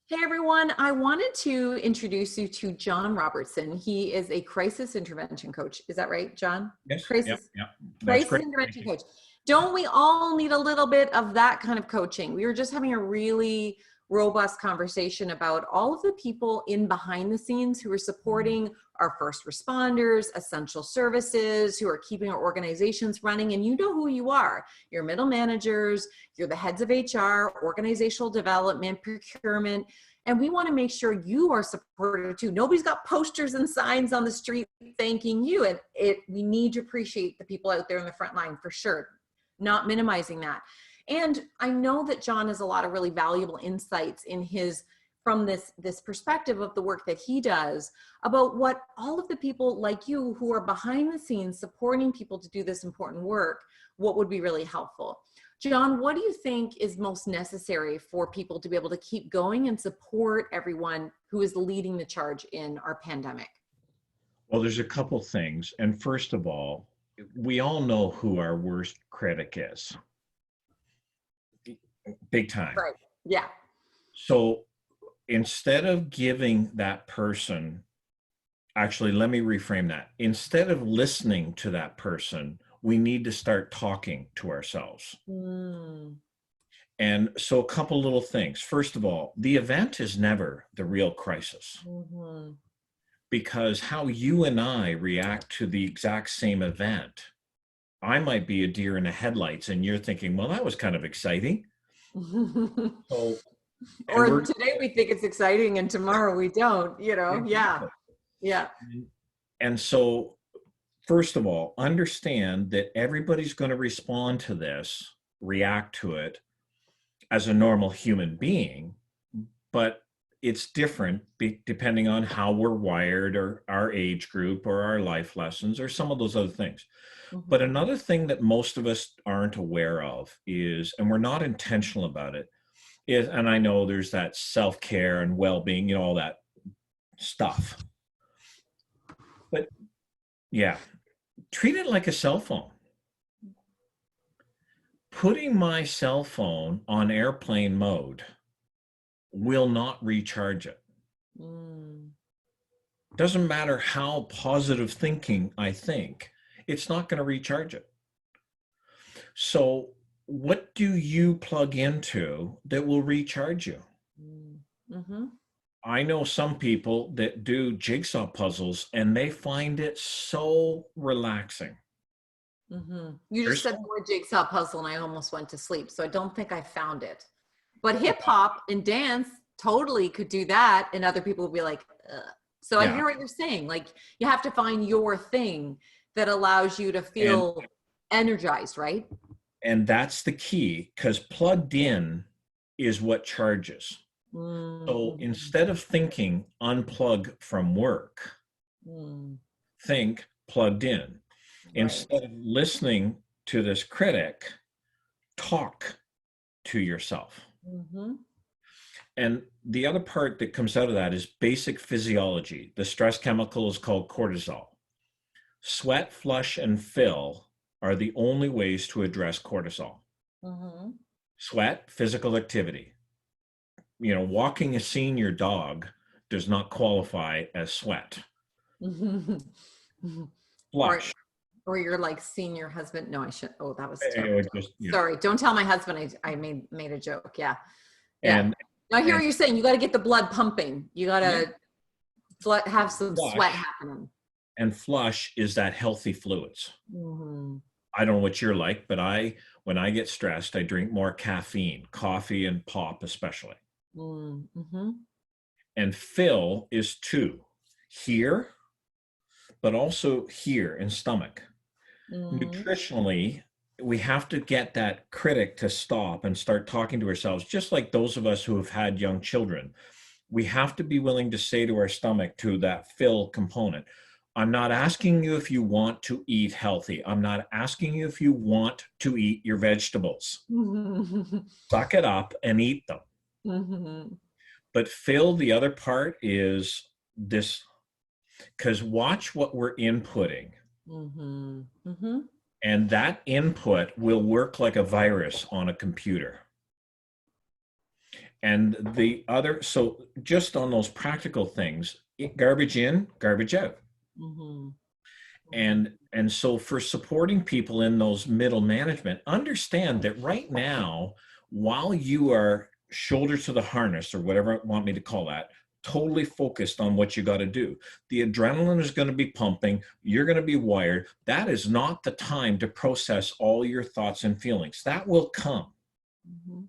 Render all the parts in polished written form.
Hey everyone, I wanted to introduce you to John Robertson. He is a crisis intervention coach. Is that right, John? Yes, yep, Crisis yep. That's crisis great. Thank intervention you. coach. Don't we all need a little bit of that kind of coaching? We were just having a really robust conversation about all of the people in behind the scenes who are supporting our first responders, essential services, who are keeping our organizations running. And you know who you are. You're middle managers, you're the heads of HR, organizational development, procurement, and we want to make sure you are supported too. Nobody's got posters and signs on the street thanking you. And we need to appreciate the people out there in the front line for sure, not minimizing that. And I know that John has a lot of really valuable insights in his from this perspective of the work that he does about what all of the people like you who are behind the scenes supporting people to do this important work, what would be really helpful. John, what do you think is most necessary for people to be able to keep going and support everyone who is leading the charge in our pandemic? Well, there's a couple things. And first of all, we all know who our worst critic is. Big time. Right. Yeah. So instead of giving that person, actually, let me reframe that. Instead of listening to that person, we need to start talking to ourselves. Mm. And so a couple little things. First of all, the event is never the real crisis. Mm-hmm. Because how you and I react to the exact same event, I might be a deer in the headlights and you're thinking, well, that was kind of exciting. So, and Or we're, today we think it's exciting and tomorrow we don't, Yeah. exactly. Yeah. And so, first of all, understand that everybody's going to respond to this, react to it as a normal human being, but it's different depending on how we're wired or our age group or our life lessons or some of those other things. But Mm-hmm. another thing that most of us aren't aware of is, and we're not intentional about it, is, and I know there's that self-care and well-being, all that stuff. But yeah, treat it like a cell phone. Putting my cell phone on airplane mode will not recharge it. Mm. Doesn't matter how positive thinking I think, it's not going to recharge it. So what do you plug into that will recharge you? Mm-hmm. I know some people that do jigsaw puzzles and they find it so relaxing. Mm-hmm. You just There's said the some, word jigsaw puzzle and I almost went to sleep. So I don't think I found it. But hip hop and dance totally could do that. And other people would be like, ugh. So I yeah, hear what you're saying. Like you have to find your thing that allows you to and feel energized, right? and that's the key because plugged in is what charges. So Mm-hmm. instead of thinking unplug from work, Mm. think plugged in. Right. Instead of listening to this critic, talk to yourself. Mm-hmm. And the other part that comes out of that is basic physiology. The stress chemical is called cortisol. Sweat, flush, and fill are the only ways to address cortisol. Mm-hmm. Sweat, physical activity. Walking a senior dog does not qualify as sweat. or Flush. or you're like senior husband. No, I should. Oh, that was It terrible would joke. just, Sorry. Don't tell my husband I made a joke. Yeah. Yeah. and Now I hear and what you're saying. You got to get the blood pumping. You got yeah, to have some sweat flush happening. and flush is that healthy fluids. Mm-hmm. I don't know what you're like, but when I get stressed, I drink more caffeine, coffee and pop especially. Mm-hmm. And fill is two, here, but also here in stomach. Mm-hmm. Nutritionally, we have to get that critic to stop and start talking to ourselves, just like those of us who have had young children. We have to be willing to say to our stomach, to that fill component, I'm not asking you if you want to eat healthy. I'm not asking you if you want to eat your vegetables. Mm-hmm. Suck it up and eat them. Mm-hmm. But fill, the other part is this, because watch what we're inputting. Mm-hmm. Mm-hmm. And that input will work like a virus on a computer. And the other, so just on those practical things, garbage in, garbage out. Mm-hmm. And so for supporting people in those middle management, understand that right now, while you are shoulder to the harness or whatever I want me to call that, totally focused on what you got to do. The adrenaline is going to be pumping. You're going to be wired. That is not the time to process all your thoughts and feelings. That will come. Mm-hmm.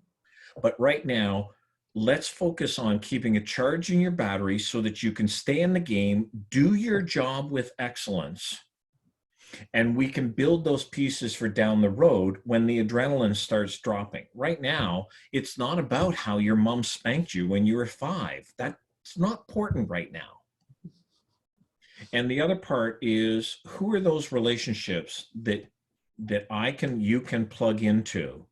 But right now, let's focus on keeping a charge in your battery so that you can stay in the game, do your job with excellence, and we can build those pieces for down the road when the adrenaline starts dropping. Right now, it's not about how your mom spanked you when you were 5. That's not important right now. And the other part is, who are those relationships that you can plug into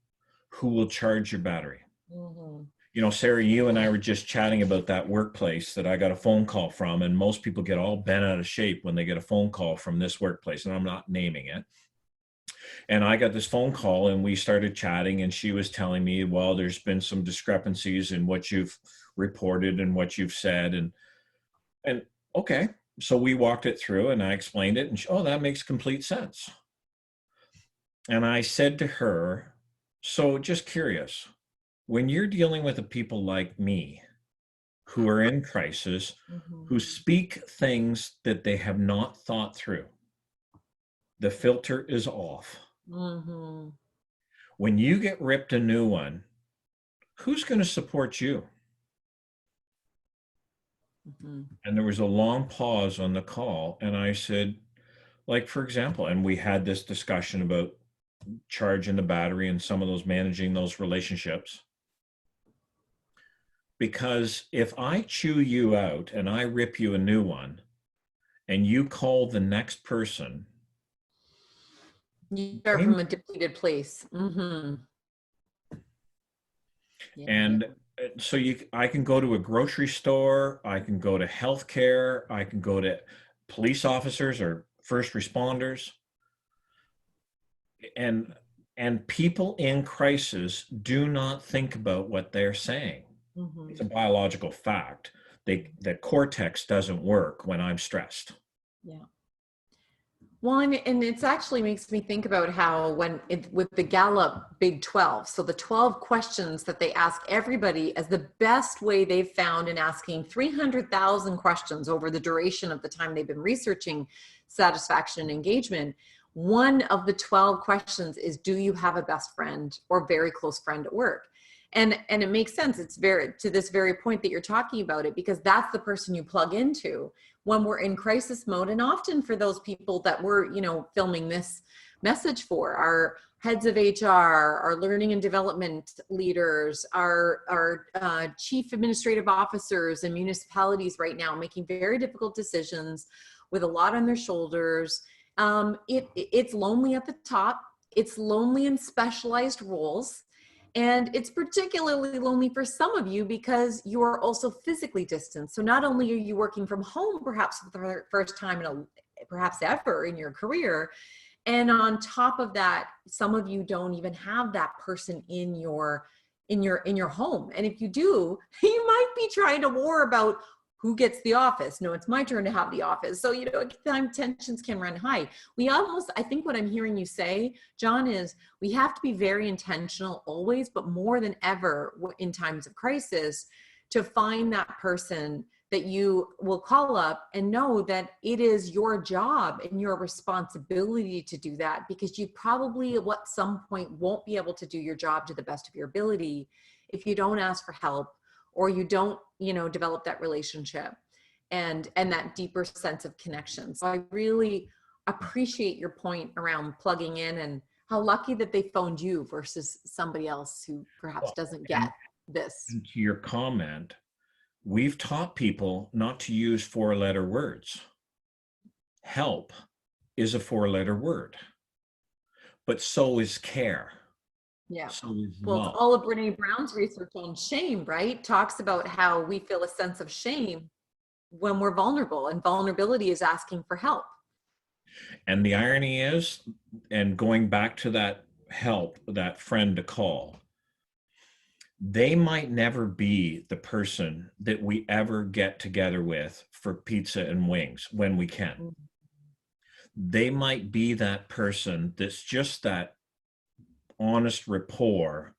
who will charge your battery? Mm-hmm. You know, Sarah, you and I were just chatting about that workplace that I got a phone call from, and most people get all bent out of shape when they get a phone call from this workplace, and I'm not naming it. And I got this phone call and we started chatting, and she was telling me, well, there's been some discrepancies in what you've reported and what you've said. And okay. So we walked it through and I explained it, and she, oh, that makes complete sense. And I said to her, so just curious, when you're dealing with the people like me who are in crisis, Mm-hmm. who speak things that they have not thought through, the filter is off. Mm-hmm. When you get ripped a new one, who's going to support you? Mm-hmm. And there was a long pause on the call. And I said, like, for example, and we had this discussion about charging the battery and some of those managing those relationships. Because if I chew you out and I rip you a new one and you call the next person, You start from a depleted place. Mm-hmm. Yeah. and so I can go to a grocery store, I can go to healthcare, I can go to police officers or first responders, and people in crisis do not think about what they're saying. Mm-hmm. It's a biological fact. The cortex doesn't work when I'm stressed. Yeah. Well, and it's actually makes me think about how with the Gallup Big 12, so the 12 questions that they ask everybody as the best way they've found in asking 300,000 questions over the duration of the time they've been researching satisfaction and engagement. One of the 12 questions is, do you have a best friend or very close friend at work? And it makes sense. It's very to this very point that you're talking about it, because that's the person you plug into when we're in crisis mode. And often for those people that we're, filming this message for, our heads of HR, our learning and development leaders, our chief administrative officers in municipalities right now, making very difficult decisions with a lot on their shoulders. It's lonely at the top. It's lonely in specialized roles. And it's particularly lonely for some of you because you are also physically distanced. So not only are you working from home, perhaps for the first time perhaps ever in your career, and on top of that, some of you don't even have that person in your home. And if you do, you might be trying to war about who gets the office. No, it's my turn to have the office. So, tensions can run high. I think what I'm hearing you say, John, is we have to be very intentional always, but more than ever in times of crisis, to find that person that you will call up and know that it is your job and your responsibility to do that, because you probably at some point won't be able to do your job to the best of your ability if you don't ask for help, or you don't, develop that relationship and that deeper sense of connection. So I really appreciate your point around plugging in, and how lucky that they phoned you versus somebody else who perhaps doesn't get this. And to your comment, we've taught people not to use 4-letter words. Help is a 4-letter word, but so is care. Yeah. So is Well, love. it's all of Brene Brown's research on shame, right? Talks about how we feel a sense of shame when we're vulnerable, and vulnerability is asking for help. And the irony is, and going back to that help, that friend to call, they might never be the person that we ever get together with for pizza and wings when we can. They might be that person that's just that honest rapport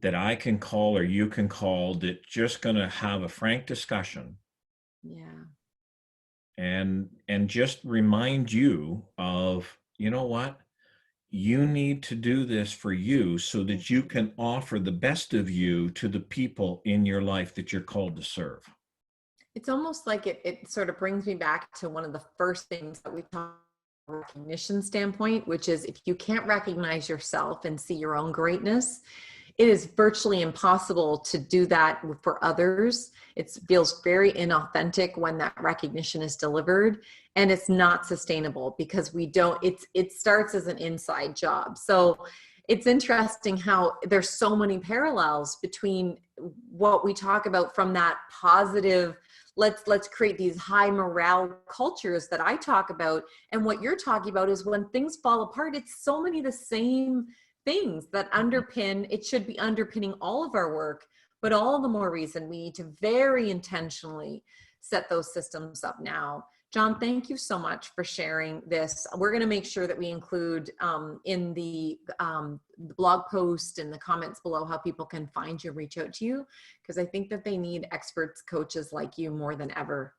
that I can call or you can call, that just going to have a frank discussion. Yeah. And just remind you of, you know what? You need to do this for you so that you can offer the best of you to the people in your life that you're called to serve. It's almost like it sort of brings me back to one of the first things that we talked about, recognition standpoint, which is if you can't recognize yourself and see your own greatness, it is virtually impossible to do that for others. It feels very inauthentic when that recognition is delivered, and it's not sustainable because we don't, it starts as an inside job. So it's interesting how there's so many parallels between what we talk about from that positive, let's create these high morale cultures that I talk about, and what you're talking about is when things fall apart, it's so many of the same things that underpin, it should be underpinning all of our work, but all the more reason we need to very intentionally set those systems up now. John, thank you so much for sharing this. We're going to make sure that we include in the blog post and the comments below how people can find you, reach out to you, because I think that they need experts, coaches like you more than ever.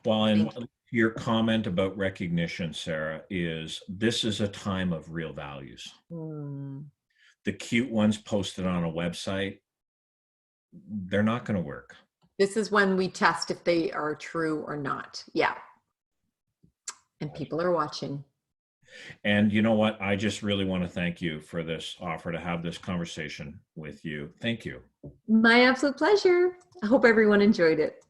Well, and your comment about recognition, Sarah, is this is a time of real values. The cute ones posted on a website, they're not going to work. This is when we test if they are true or not. Yeah. And people are watching. And you know what? I just really want to thank you for this offer to have this conversation with you. Thank you. My absolute pleasure. I hope everyone enjoyed it.